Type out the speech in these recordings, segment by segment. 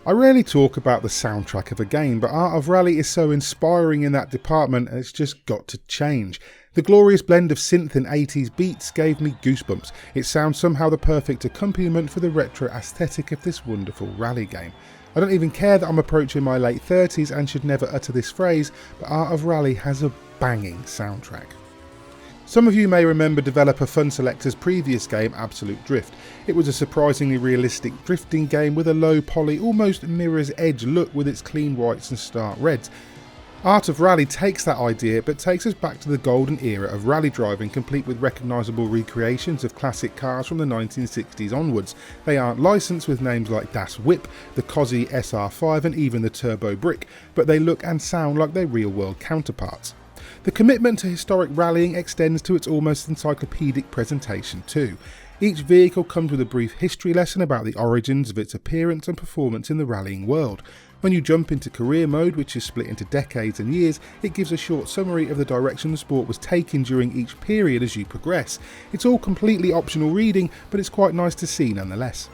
I rarely talk about the soundtrack of a game, but Art of Rally is so inspiring in that department and it's just got to change. The glorious blend of synth and 80s beats gave me goosebumps. It sounds somehow the perfect accompaniment for the retro aesthetic of this wonderful rally game. I don't even care that I'm approaching my late 30s and should never utter this phrase, but Art of Rally has a banging soundtrack. Some of you may remember developer Fun Selector's previous game, Absolute Drift. It was a surprisingly realistic drifting game with a low poly, almost mirror's edge look with its clean whites and stark reds. Art of Rally takes that idea but takes us back to the golden era of rally driving, complete with recognisable recreations of classic cars from the 1960s onwards. They aren't licensed with names like Das Whip, the Cosy SR5 and even the Turbo Brick, but they look and sound like their real world counterparts. The commitment to historic rallying extends to its almost encyclopedic presentation too. Each vehicle comes with a brief history lesson about the origins of its appearance and performance in the rallying world. When you jump into career mode, which is split into decades and years, it gives a short summary of the direction the sport was taking during each period as you progress. It's all completely optional reading, but it's quite nice to see nonetheless.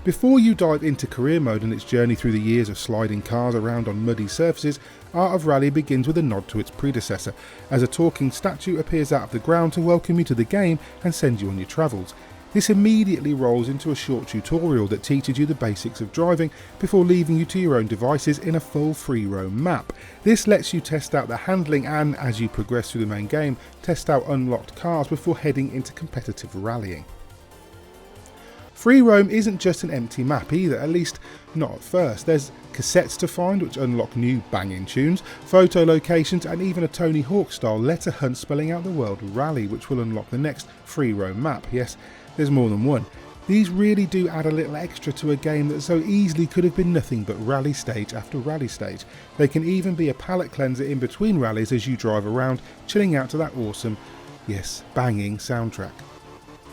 Before you dive into career mode and its journey through the years of sliding cars around on muddy surfaces, Art of Rally begins with a nod to its predecessor, as a talking statue appears out of the ground to welcome you to the game and send you on your travels. This immediately rolls into a short tutorial that teaches you the basics of driving before leaving you to your own devices in a full free roam map. This lets you test out the handling and, as you progress through the main game, test out unlocked cars before heading into competitive rallying. Free roam isn't just an empty map either, at least not at first. There's cassettes to find which unlock new banging tunes, photo locations and even a Tony Hawk style letter hunt spelling out the world of Rally, which will unlock the next free roam map. Yes, there's more than one. These really do add a little extra to a game that so easily could have been nothing but rally stage after rally stage. They can even be a palate cleanser in between rallies as you drive around, chilling out to that awesome, yes, banging soundtrack.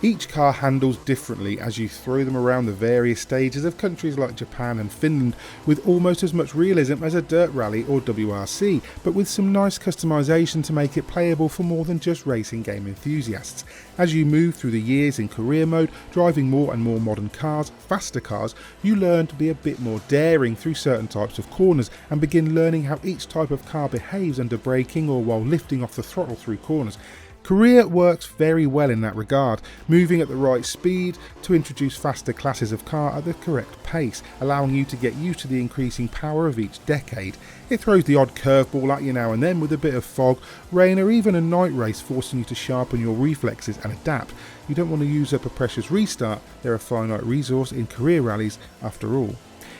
Each car handles differently as you throw them around the various stages of countries like Japan and Finland, with almost as much realism as a dirt rally or WRC, but with some nice customization to make it playable for more than just racing game enthusiasts. As you move through the years in career mode, driving more and more modern cars, faster cars, you learn to be a bit more daring through certain types of corners and begin learning how each type of car behaves under braking or while lifting off the throttle through corners. Career works very well in that regard, moving at the right speed to introduce faster classes of car at the correct pace, allowing you to get used to the increasing power of each decade. It throws the odd curveball at you now and then with a bit of fog, rain or even a night race, forcing you to sharpen your reflexes and adapt. You don't want to use up a precious restart, they're a finite resource in career rallies after all.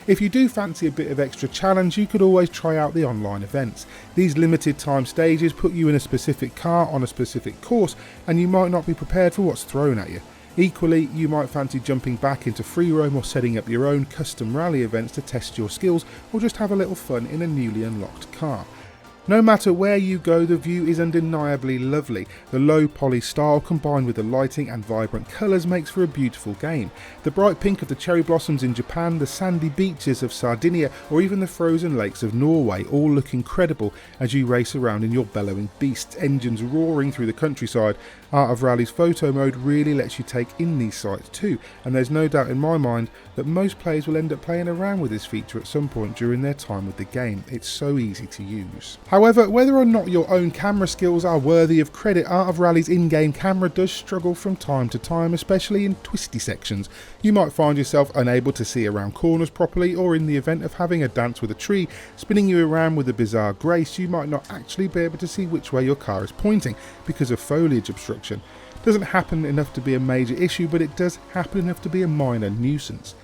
If you do fancy a bit of extra challenge, you could always try out the online events. These limited time stages put you in a specific car on a specific course and you might not be prepared for what's thrown at you. Equally, you might fancy jumping back into free roam or setting up your own custom rally events to test your skills or just have a little fun in a newly unlocked car. No matter where you go, the view is undeniably lovely. The low poly style combined with the lighting and vibrant colours makes for a beautiful game. The bright pink of the cherry blossoms in Japan, the sandy beaches of Sardinia or even the frozen lakes of Norway all look incredible as you race around in your bellowing beasts, engines roaring through the countryside. Art of Rally's photo mode really lets you take in these sights too, and there's no doubt in my mind that most players will end up playing around with this feature at some point during their time with the game. It's so easy to use. However, whether or not your own camera skills are worthy of credit, Art of Rally's in-game camera does struggle from time to time, especially in twisty sections. You might find yourself unable to see around corners properly, or in the event of having a dance with a tree spinning you around with a bizarre grace, you might not actually be able to see which way your car is pointing because of foliage obstruction. Doesn't happen enough to be a major issue, but it does happen enough to be a minor nuisance.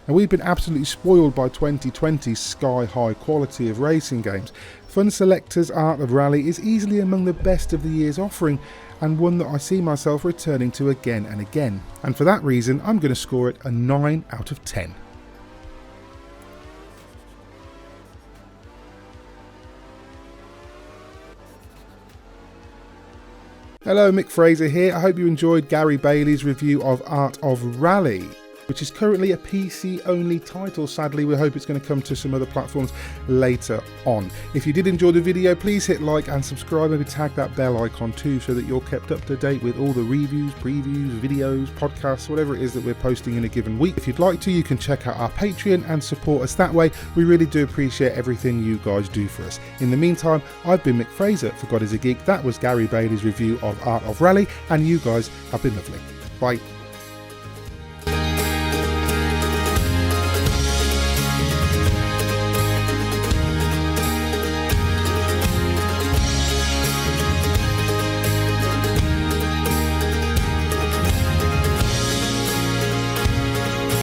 And we've been absolutely spoiled by 2020's sky-high quality of racing games. Fun Selector's Art of Rally is easily among the best of the year's offering, and one that I see myself returning to again and again. And for that reason, I'm going to score it a 9 out of 10. Hello, Mick Fraser here. I hope you enjoyed Gary Bailey's review of Art of Rally. which is currently a PC only title. Sadly, we hope it's going to come to some other platforms later on. If you did enjoy the video, please hit like and subscribe, maybe tag that bell icon too so that you're kept up to date with all the reviews, previews, videos, podcasts, whatever it is that we're posting in a given week. If you'd like to, you can check out our Patreon and support us that way. We really do appreciate everything you guys do for us. In the meantime, I've been Mick Fraser for God is a Geek. That was Gary Bailey's review of Art of Rally, and you guys have been lovely. Bye.